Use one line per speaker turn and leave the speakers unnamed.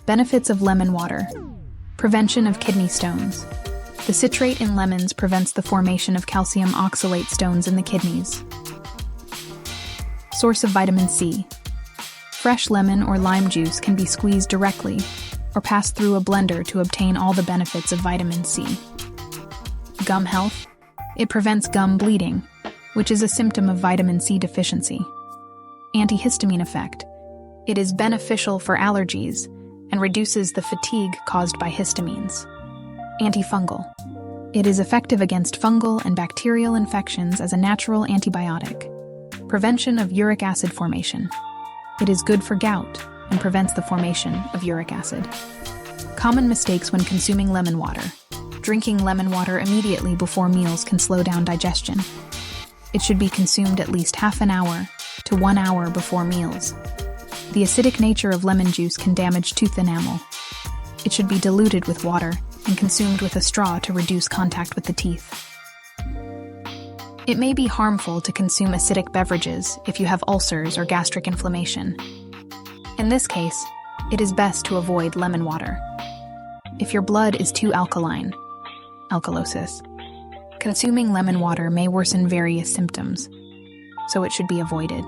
Benefits of lemon water. Prevention of kidney stones. The citrate in lemons prevents the formation of calcium oxalate stones in the kidneys. Source of vitamin C. Fresh lemon or lime juice can be squeezed directly or passed through a blender to obtain all the benefits of vitamin C. Gum health. It prevents gum bleeding, which is a symptom of vitamin C deficiency. Antihistamine effect. It is beneficial for allergies and reduces the fatigue caused by histamines. Antifungal. It is effective against fungal and bacterial infections as a natural antibiotic. Prevention of uric acid formation. It is good for gout and prevents the formation of uric acid. Common mistakes when consuming lemon water. Drinking lemon water immediately before meals can slow down digestion. It should be consumed at least half an hour to 1 hour before meals. The acidic nature of lemon juice can damage tooth enamel. It should be diluted with water and consumed with a straw to reduce contact with the teeth. It may be harmful to consume acidic beverages if you have ulcers or gastric inflammation. In this case, it is best to avoid lemon water. If your blood is too alkaline, alkalosis, consuming lemon water may worsen various symptoms, so it should be avoided.